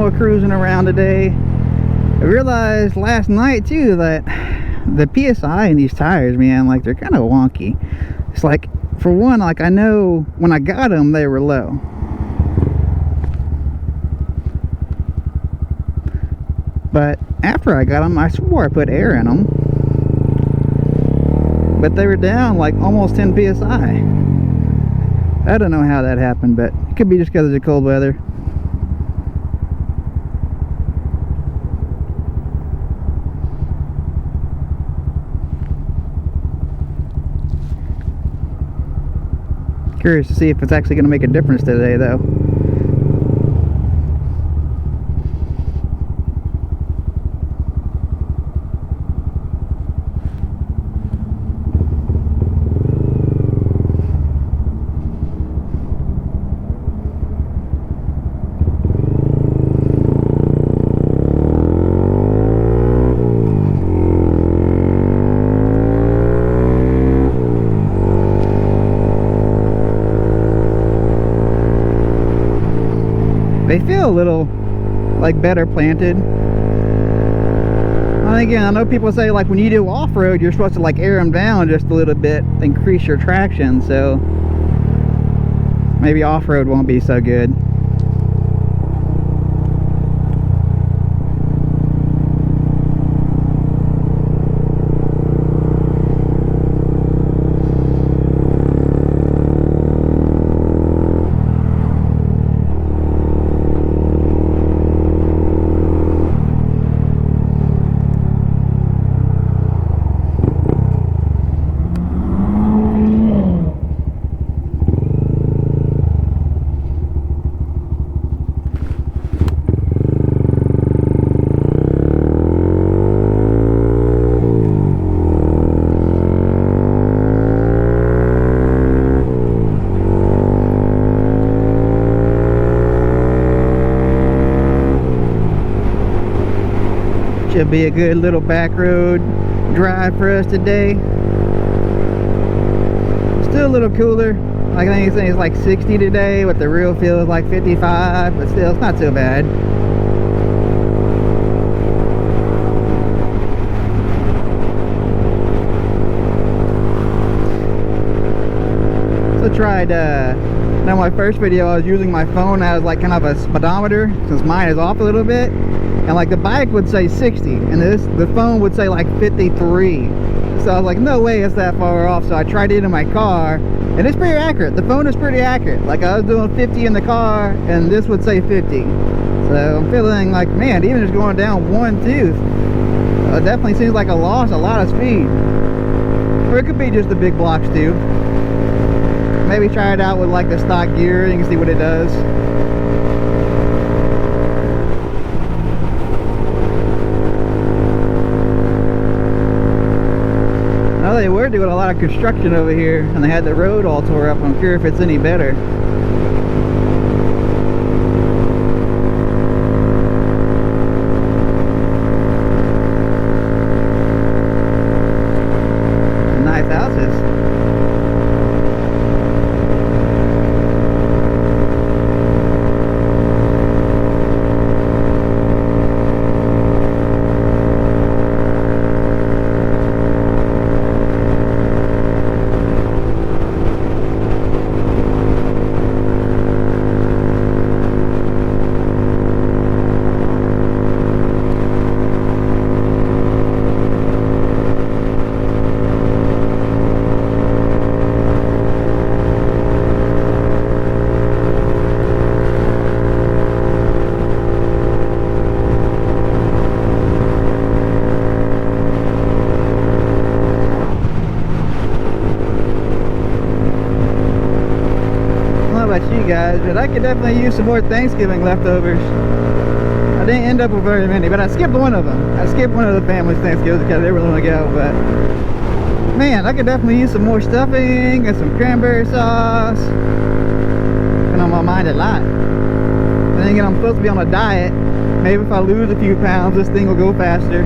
more cruising around today. I realized last night too that the PSI in these tires, man, like they're kind of wonky. It's like, for one, like I know when I got them they were low, but after I got them I swore I put air in them, but they were down like almost 10 PSI. I don't know how that happened, but it could be just because of the cold weather. Curious to see if it's actually going to make a difference today though. They feel a little like better planted. And again, I know people say like when you do off-road you're supposed to like air them down just a little bit, increase your traction, so maybe off-road won't be so good. Should be a good little back road drive for us today. Still a little cooler. Like I think it's like 60 today, but the real feel is like 55, but still it's not so bad. So tried now my first video I was using my phone as like kind of a speedometer, since mine is off a little bit. And like the bike would say 60 and the phone would say like 53. So I was like, no way it's that far off. So I tried it in my car and it's pretty accurate. The phone is pretty accurate. Like I was doing 50 in the car and this would say 50. So I'm feeling like, man, even just going down one tooth, it definitely seems like I lost a lot of speed. Or it could be just the big blocks too. Maybe try it out with like the stock gear and you can see what it does. They were doing a lot of construction over here and they had the road all tore up. I'm curious if it's any better. Nice houses. Guys, but I could definitely use some more Thanksgiving leftovers. I didn't end up with very many, but I skipped one of them. I skipped one of the family's Thanksgiving because they were going to go, but man, I could definitely use some more stuffing and some cranberry sauce. Been on my mind a lot. Then again, I'm supposed to be on a diet. Maybe if I lose a few pounds, this thing will go faster.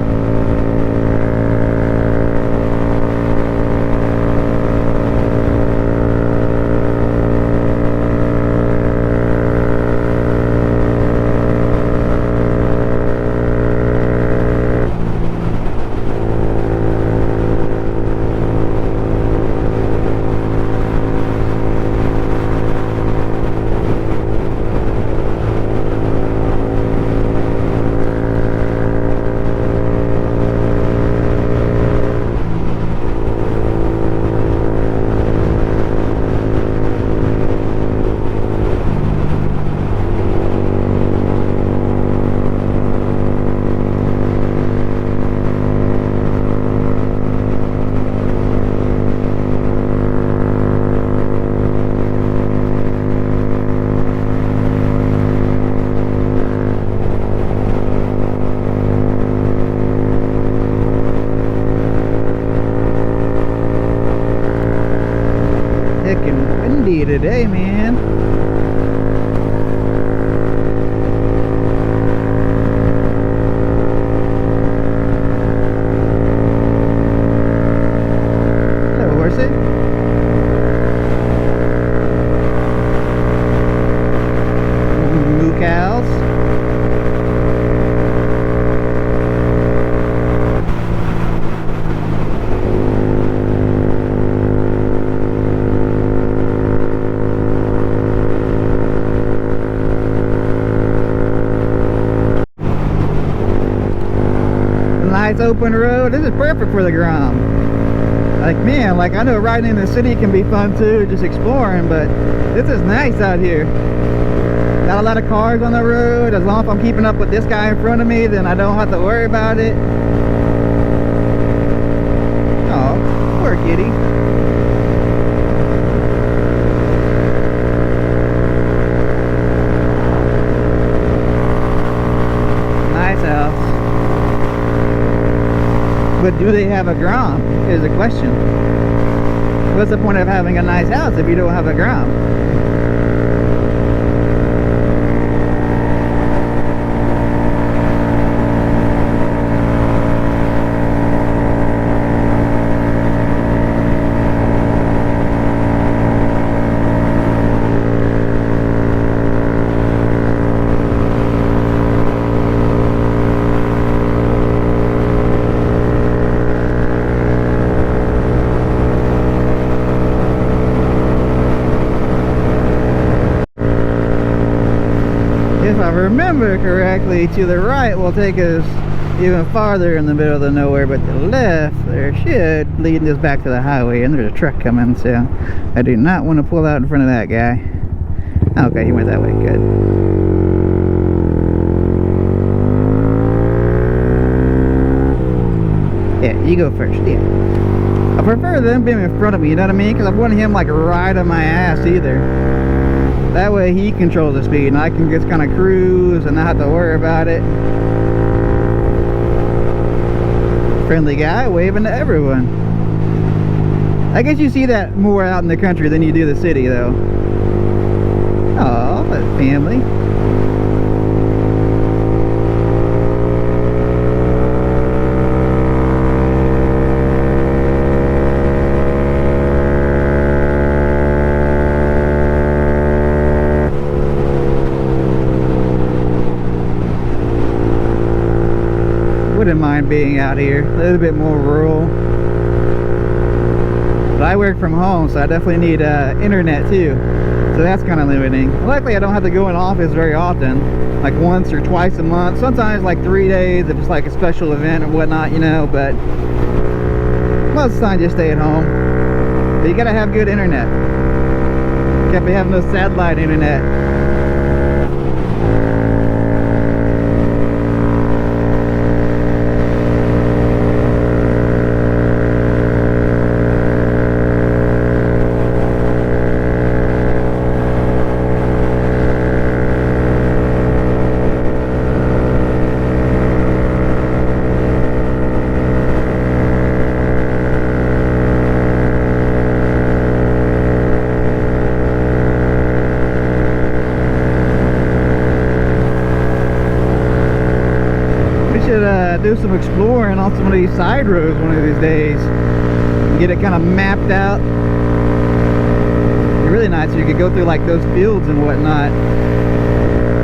windy today, man. Hello, horsey. Moo cows. Nice open road. This is perfect for the Grom. Like, man, like, I know riding in the city can be fun too, just exploring, but this is nice out here. Not a lot of cars on the road. As long as I'm keeping up with this guy in front of me, then I don't have to worry about it. Oh, poor kitty. Nice house. But do they have a Grom is the question. What's the point of having a nice house if you don't have a Grom? If I remember correctly, to the right will take us even farther in the middle of the nowhere, but the left there should lead us back to the highway, and there's a truck coming, so I do not want to pull out in front of that guy. Okay, he went that way. Good. Yeah, you go first. Yeah, I prefer them being in front of me, you know what I mean, because I want him like right on my ass either. That way he controls the speed and I can just kind of cruise and not have to worry about it. Friendly guy waving to everyone. I guess you see that more out in the country than you do the city though. Oh, that family. Wouldn't mind being out here, a little bit more rural. But I work from home, so I definitely need internet too. So that's kind of limiting. Luckily, I don't have to go in office very often, like once or twice a month. Sometimes like 3 days if it's like a special event or whatnot, you know. But most of the time, just stay at home. But you gotta have good internet. Can't be having no satellite internet. Do some exploring on some of these side roads one of these days. Get it kind of mapped out. It's really nice. You could go through like those fields and whatnot.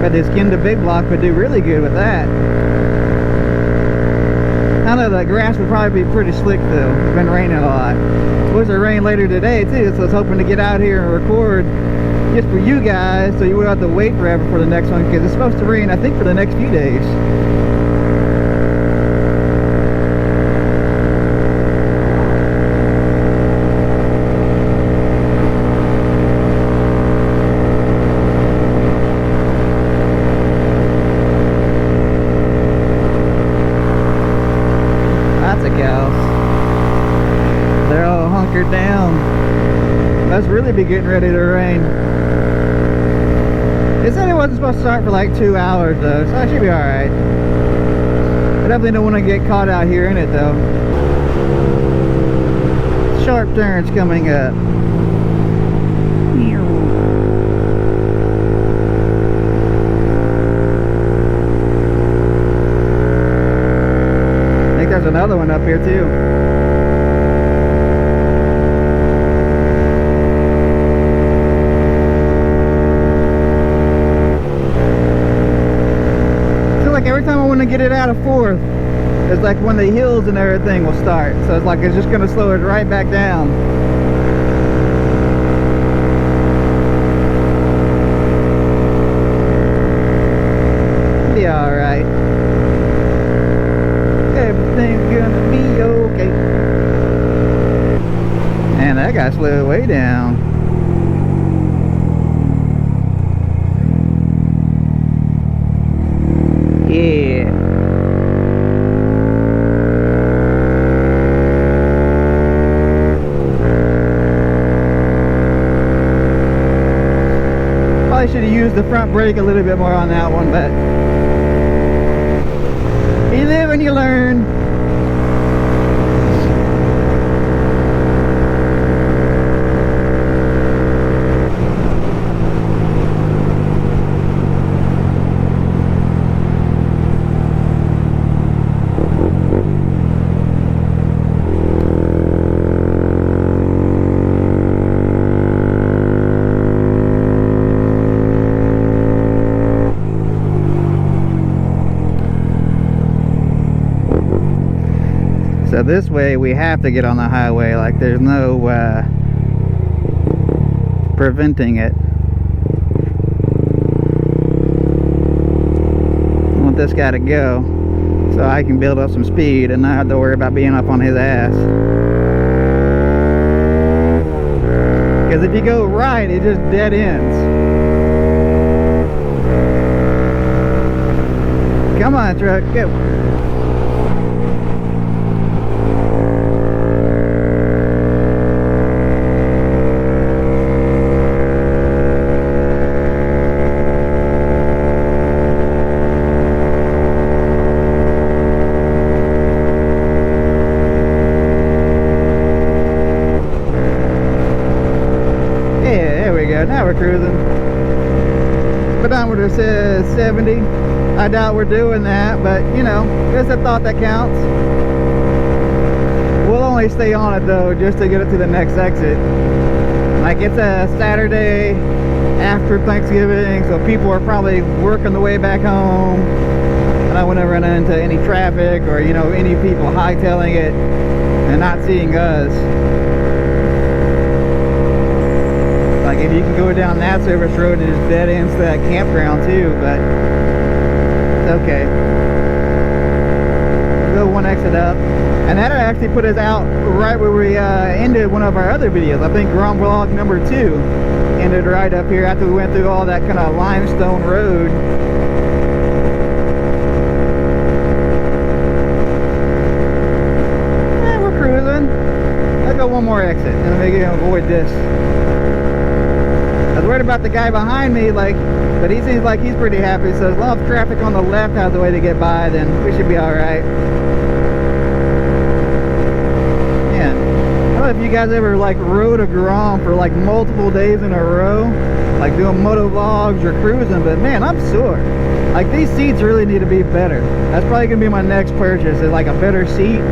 But this Kinda Big Block would do really good with that. I know the grass would probably be pretty slick though. It's been raining a lot. It's supposed to rain later today too, so I was hoping to get out here and record just for you guys so you wouldn't have to wait forever for the next one, because it's supposed to rain I think for the next few days. They're all hunkered down. Must really be getting ready to rain. It said it wasn't supposed to start for like 2 hours though, so I should be alright. I definitely don't want to get caught out here in it though. Sharp turns coming up. another one up here too. So like every time I want to get it out of fourth, it's like when the hills and everything will start. So it's like it's just gonna slow it right back down. Be alright. Everything's gonna be okay. Man, that guy slowed way down. Yeah. Probably should have used the front brake a little bit more on that one, but you live and you learn. So this way we have to get on the highway, like there's no preventing it. I want this guy to go so I can build up some speed and not have to worry about being up on his ass. Because if you go right, it just dead ends. Come on, truck, go. Now we're cruising. Speedometer says 70. I doubt we're doing that, but you know, it's a thought that counts. We'll only stay on it though, just to get it to the next exit. Like it's a Saturday after Thanksgiving, so people are probably working the way back home. And I wouldn't run into any traffic or, you know, any people hightailing it and not seeing us. Like if you can go down that service road and just dead ends to that campground too, but it's okay. We'll go one exit up, and that'll actually put us out right where we ended one of our other videos. I think Grom vlog number 2 ended right up here after we went through all that kind of limestone road. Yeah, we're cruising. Let's go one more exit and then we can avoid this. I was worried about the guy behind me, like, but he seems like he's pretty happy, so as long as traffic on the left has a way to get by, then we should be alright. Man, I don't know if you guys ever like rode a Grom for like multiple days in a row, like doing moto vlogs or cruising, but man, I'm sore. Like these seats really need to be better. That's probably gonna be my next purchase, is like a better seat,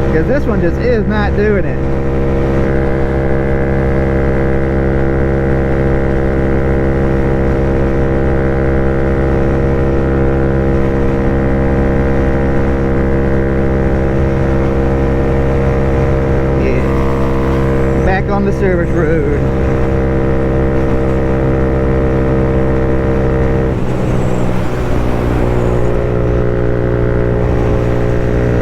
because this one just is not doing it. On the service road.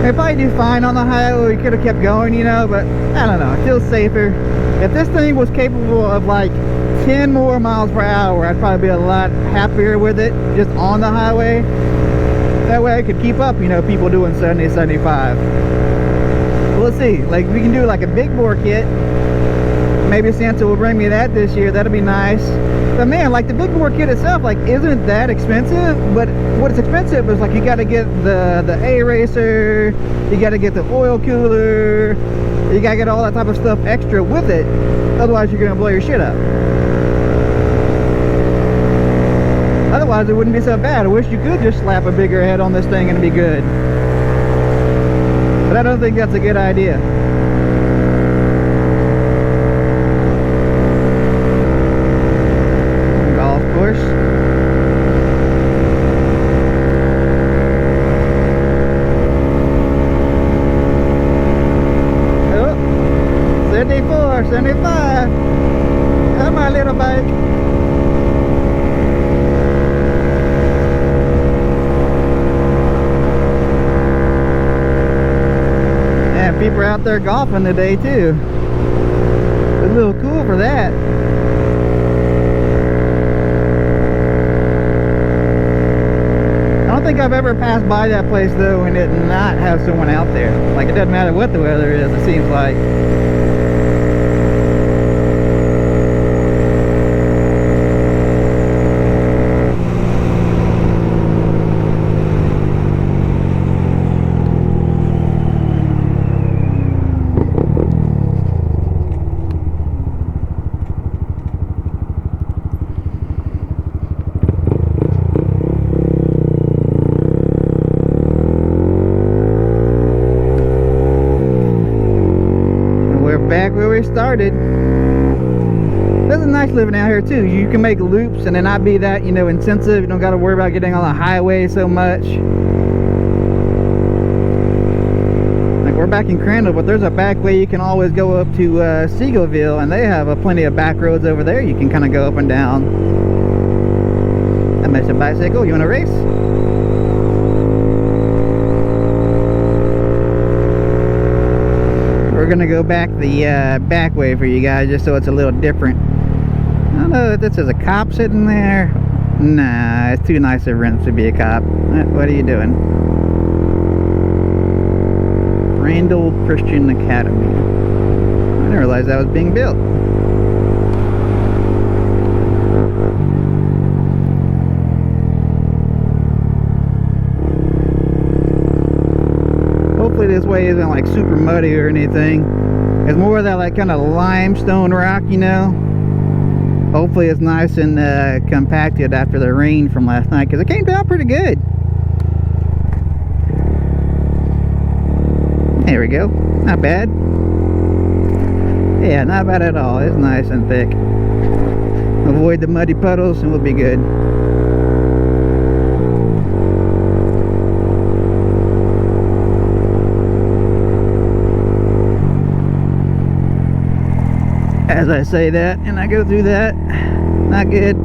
We probably do fine on the highway. We could have kept going, you know, but I don't know, it feels safer. If this thing was capable of like 10 more miles per hour, I'd probably be a lot happier with it just on the highway. That way I could keep up, you know, people doing 70, 75. We'll see. Like we can do like a big bore kit. Maybe Santa will bring me that this year. That'll be nice. But man, like the big bore kit itself, like isn't that expensive? But what's expensive is like you got to get the A-racer, you got to get the oil cooler, you got to get all that type of stuff extra with it. Otherwise, you're gonna blow your shit up. Otherwise, it wouldn't be so bad. I wish you could just slap a bigger head on this thing and it'd be good. But I don't think that's a good idea. Golf course. Oh, 74, 75. Come on, little bike. People are out there golfing today too. It's a little cool for that. I don't think I've ever passed by that place though and it not have someone out there. Like, it doesn't matter what the weather is, it seems like. Back where we started. This is nice living out here too. You can make loops and then not be that, you know, intensive. You don't got to worry about getting on the highway so much. Like, we're back in Crandall, but there's a back way you can always go up to Seagoville, and they have plenty of back roads over there. You can kind of go up and down. I missed a bicycle. You want to race? We're gonna go back the back way for you guys, just so it's a little different. I don't know if this is a cop sitting there. Nah, it's too nice of rims to be a cop. What are you doing? Randall Christian Academy. I didn't realize that was being built. Hopefully this way isn't like super muddy or anything. It's more of that like kind of limestone rock, you know. Hopefully it's nice and compacted after the rain from last night, because it came down pretty good. There we go. Not bad. Yeah, not bad at all. It's nice and thick. Avoid the muddy puddles and we'll be good. As I say that and I go through that, not good.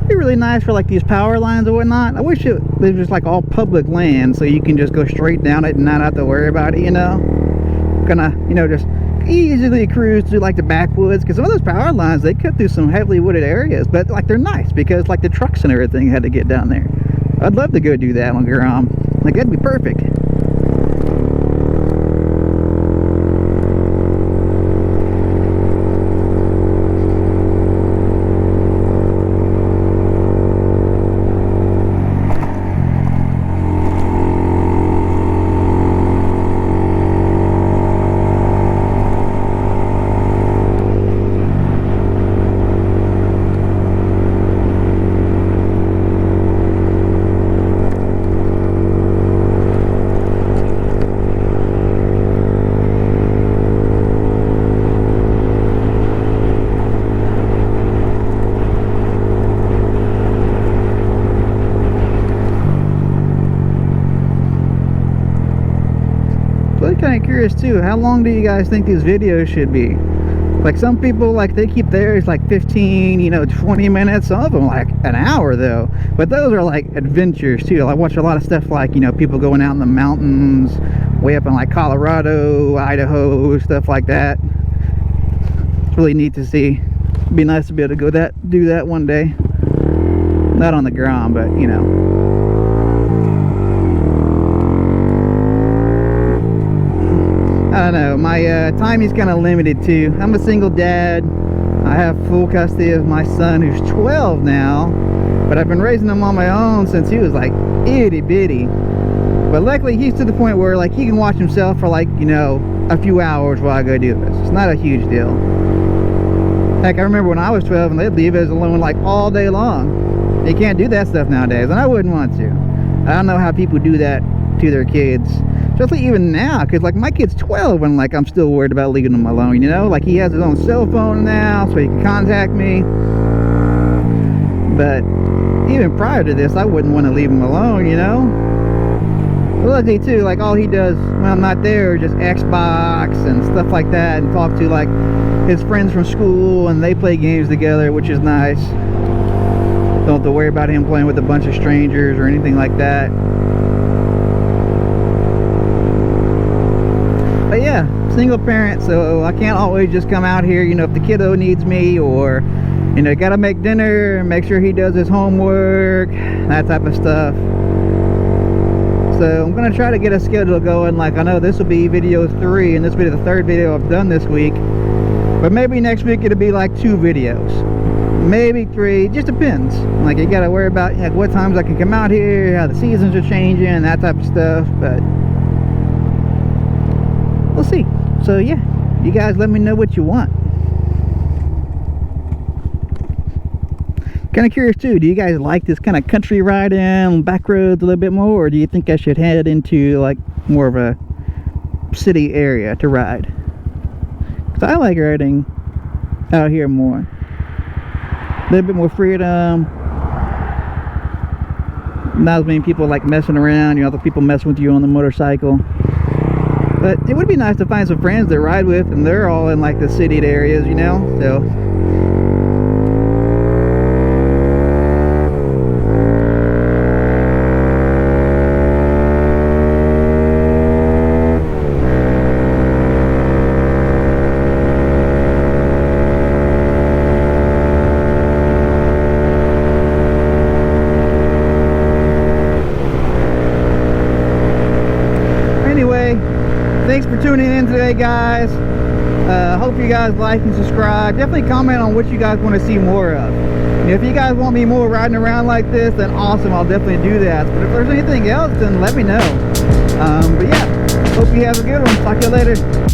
Be really nice for like these power lines or whatnot. I wish it was just like all public land, so you can just go straight down it and not have to worry about it, you know. Gonna, you know, just easily cruise through like the backwoods, because some of those power lines, they cut through some heavily wooded areas, but like they're nice because like the trucks and everything had to get down there. I'd love to go do that on Grom. Like, that'd be perfect. Kind of curious too, how long do you guys think these videos should be? Like, some people, like, they keep theirs like 15, you know, 20 minutes. Some of them like an hour though, but those are like adventures too. I watch a lot of stuff like, you know, people going out in the mountains way up in like Colorado, Idaho, stuff like that. It's really neat to see. It'd be nice to be able to go do that one day. Not on the Grom, but you know. I don't know, my timing's kind of limited too. I'm a single dad. I have full custody of my son, who's 12 now, but I've been raising him on my own since he was like itty bitty. But luckily he's to the point where like he can watch himself for like, you know, a few hours while I go do this. It's not a huge deal. Heck, I remember when I was 12 and they'd leave us alone like all day long. You can't do that stuff nowadays, and I wouldn't want to. I don't know how people do that to their kids, especially even now, because like my kid's 12 and like I'm still worried about leaving him alone, you know? Like he has his own cell phone now so he can contact me. But even prior to this, I wouldn't want to leave him alone, you know? Luckily too, like all he does when I'm not there is just Xbox and stuff like that, and talk to like his friends from school, and they play games together, which is nice. Don't have to worry about him playing with a bunch of strangers or anything like that. But yeah, single parent, so I can't always just come out here, you know, if the kiddo needs me, or you know, gotta make dinner, make sure he does his homework, that type of stuff. So I'm gonna try to get a schedule going. Like I know this will be video 3 and this will be the 3rd video I've done this week, but maybe next week it'll be like 2 videos, maybe 3, just depends. Like you gotta worry about like what times I can come out here, how the seasons are changing, that type of stuff, but we'll see. So yeah, you guys let me know what you want. Kind of curious too, do you guys like this kind of country riding, back roads a little bit more, or do you think I should head into like more of a city area to ride? Because I like riding out here more, a little bit more freedom, not as many people like messing around, you know, other people messing with you on the motorcycle. But it would be nice to find some friends to ride with, and they're all in like the city areas, you know, so thanks for tuning in today, guys. Hope you guys like and subscribe. Definitely comment on what you guys want to see more of. And if you guys want me more riding around like this, then awesome, I'll definitely do that. But if there's anything else, then let me know. But yeah, hope you have a good one. Talk to you later.